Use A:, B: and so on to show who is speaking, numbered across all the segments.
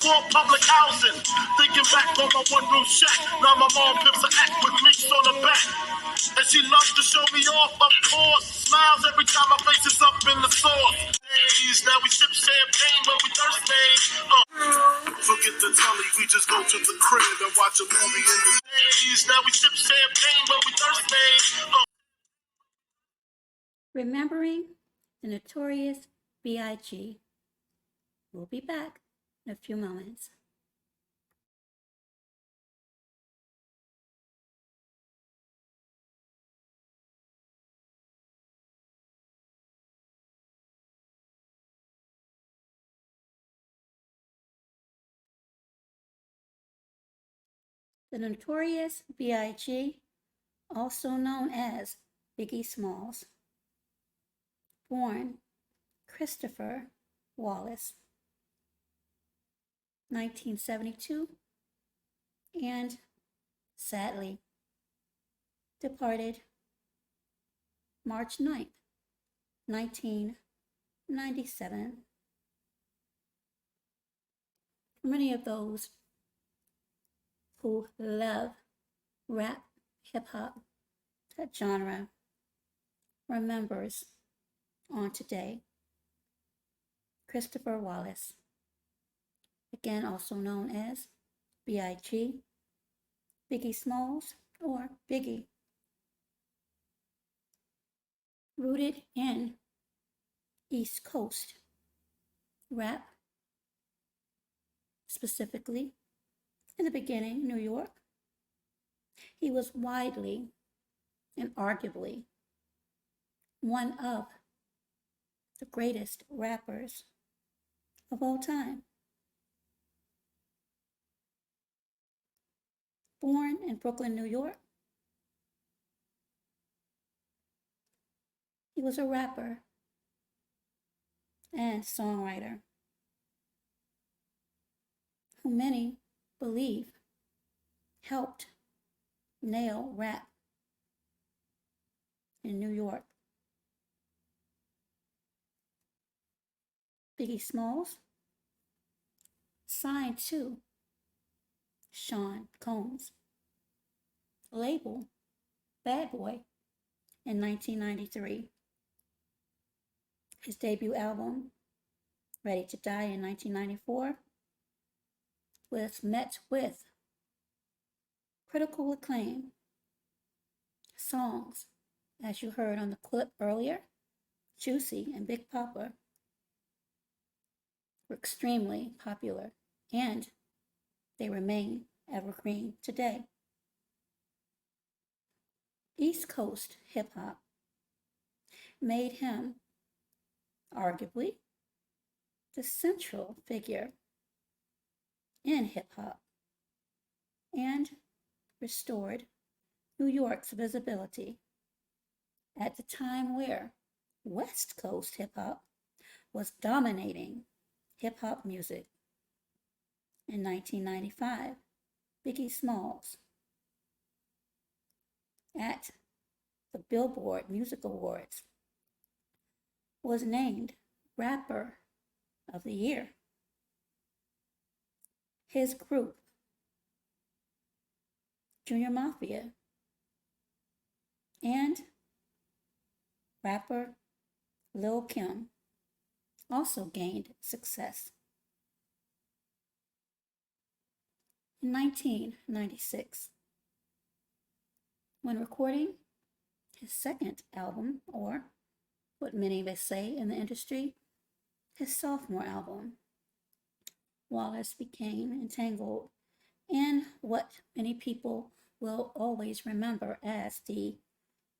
A: For public housing, thinking back on my one-room shack. Now my mom pimps an act with minks on the back. And she loves to show me off, of course. Smiles every time my face is up in the sauce. Days, now we sip champagne when we thirsty. Forget the telly, we just go to the crib and watch a movie in the days. Now we sip champagne when we thirsty.
B: Remembering the notorious B.I.G. We'll be back in a few moments. The notorious B.I.G., also known as Biggie Smalls, born Christopher Wallace, 1972, and sadly departed March 9th, 1997. For many of those who love rap, hip-hop, that genre remembers on today Christopher Wallace, again also known as B.I.G., Biggie Smalls, or Biggie. Rooted in East Coast rap, specifically in the beginning, New York, he was widely and arguably one of the greatest rappers of all time. Born in Brooklyn, New York, he was a rapper and songwriter who many believe helped nail rap in New York. Biggie Smalls signed to Sean Combs' label Bad Boy in 1993. His debut album, Ready to Die, in 1994, was met with critical acclaim. Songs, as you heard on the clip earlier, Juicy and Big Papa, were extremely popular, and they remain evergreen today. East Coast hip-hop made him arguably the central figure in hip-hop and restored New York's visibility at the time where West Coast hip-hop was dominating hip-hop music. In 1995, Biggie Smalls, at the Billboard Music Awards, was named Rapper of the Year. His group, Junior Mafia, and rapper Lil' Kim also gained success. In 1996, when recording his second album, or what many of us say in the industry, his sophomore album, Wallace became entangled in what many people will always remember as the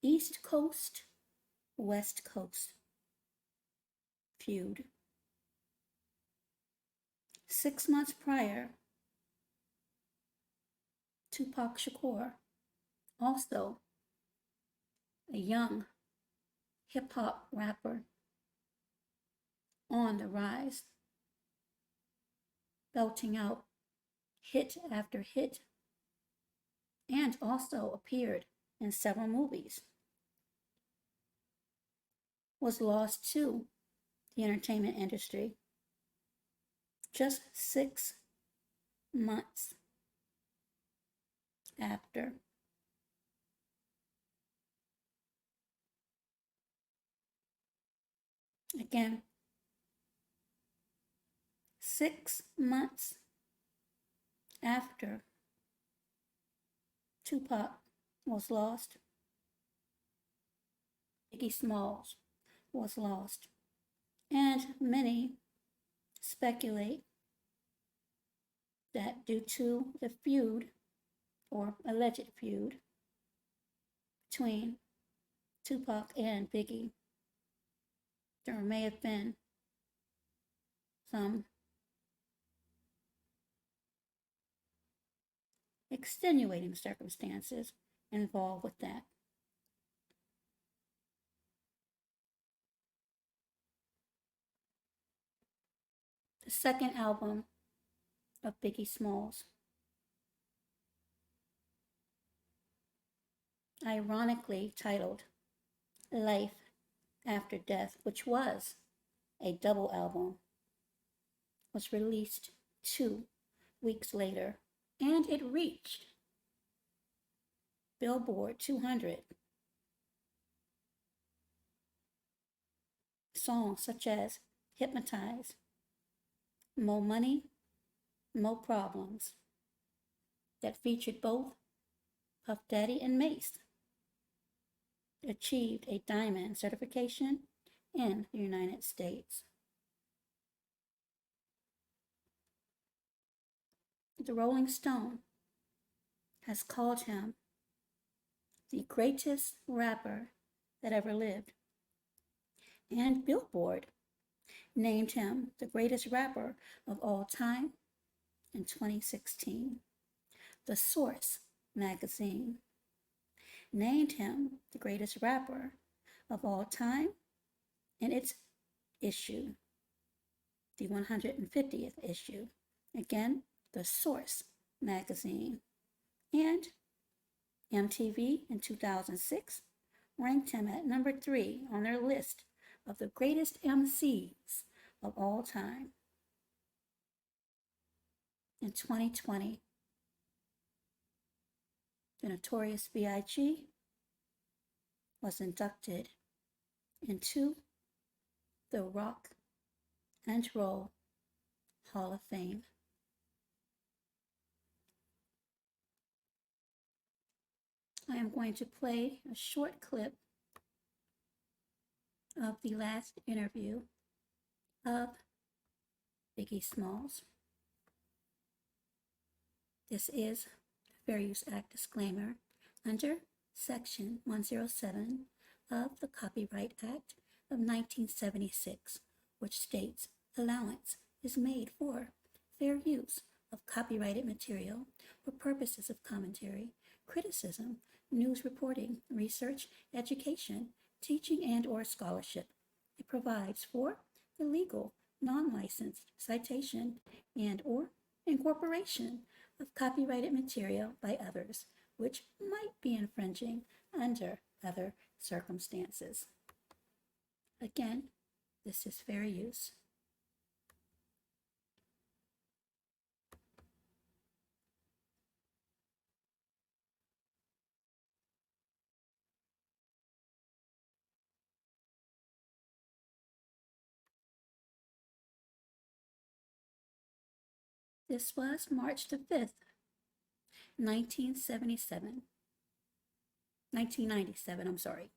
B: East Coast, West Coast feud. 6 months prior, Tupac Shakur, also a young hip-hop rapper on the rise, belting out hit after hit, and also appeared in several movies, was lost to the entertainment industry just 6 months after. Again, 6 months after Tupac was lost, Biggie Smalls was lost. And many speculate that due to the feud, or alleged feud, between Tupac and Biggie, there may have been some extenuating circumstances involved with that. The second album of Biggie Smalls, ironically titled Life After Death, which was a double album, was released 2 weeks later, and it reached Billboard 200. Songs such as Hypnotize, Mo Money, Mo Problems, that featured both Puff Daddy and Mace, achieved a diamond certification in the United States. The Rolling Stone has called him the greatest rapper that ever lived, and Billboard named him the greatest rapper of all time in 2016. The Source magazine named him the greatest rapper of all time in its issue, the 150th issue. Again, The Source magazine. And MTV in 2006 ranked him at number 3 on their list of the greatest MCs of all time. In 2020, the Notorious B.I.G. was inducted into the Rock and Roll Hall of Fame. I am going to play a short clip of the last interview of Biggie Smalls. This is the Fair Use Act disclaimer under Section 107 of the Copyright Act of 1976, which states allowance is made for fair use of copyrighted material for purposes of commentary, criticism, news reporting, research, education, teaching, and or scholarship. It provides for the legal, non-licensed citation and or incorporation of copyrighted material by others, which might be infringing under other circumstances. Again, this is fair use. This was March the 5th, 1997, I'm sorry.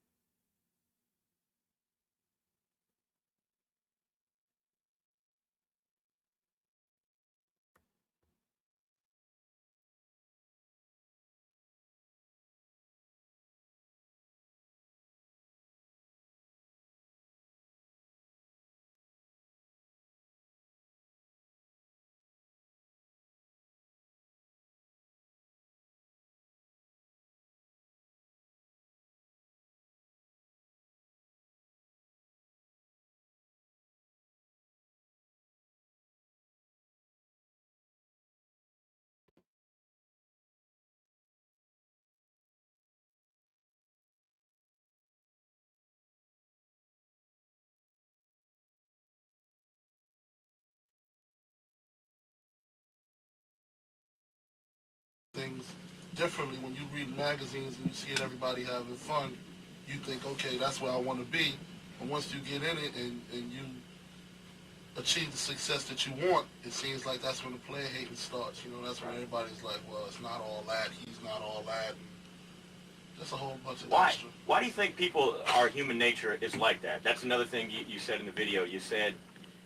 A: things differently. When you read magazines and you see everybody having fun, you think, okay, that's where I want to be. But once you get in it and you achieve the success that you want, it seems like that's when the player hating starts. You know, that's when everybody's like, well, it's not all that, he's not all that. Just a whole bunch of extra.
C: Why do you think people, our human nature is like that? That's another thing you said in the video. You said,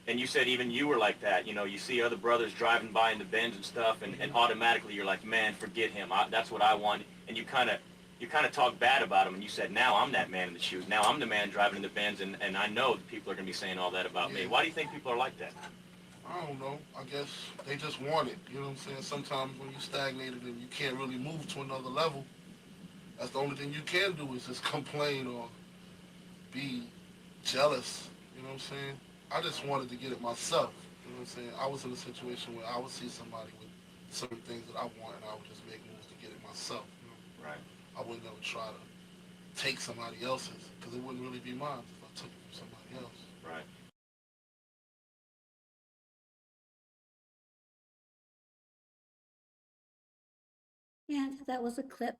C: and you said even you were like that. You know, you see other brothers driving by in the Benz and stuff, and automatically you're like, man, forget him. That's what I want. And you kind of talk bad about him, and you said, now I'm that man in the shoes. Now I'm the man driving in the Benz, and I know that people are going to be saying all that about me. Why do you think people are like that?
A: I don't know. I guess they just want it. You know what I'm saying? Sometimes when you're stagnated and you can't really move to another level, that's the only thing you can do is just complain or be jealous. You know what I'm saying? I just wanted to get it myself. You know what I'm saying? I was in a situation where I would see somebody with certain things that I want, and I would just make moves to get it myself. You know?
C: Right.
A: I wouldn't ever try to take somebody else's, because it wouldn't really be mine if I took it from somebody else.
C: Right.
B: And that was a clip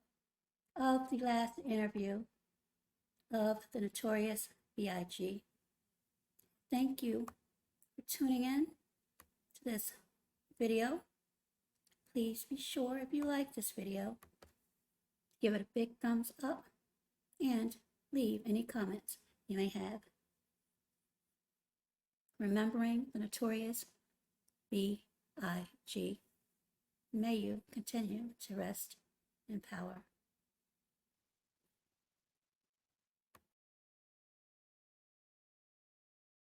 B: of the last interview of the notorious B.I.G. Thank you for tuning in to this video. Please be sure, if you like this video, give it a big thumbs up and leave any comments you may have. Remembering the notorious B.I.G. May you continue to rest in power.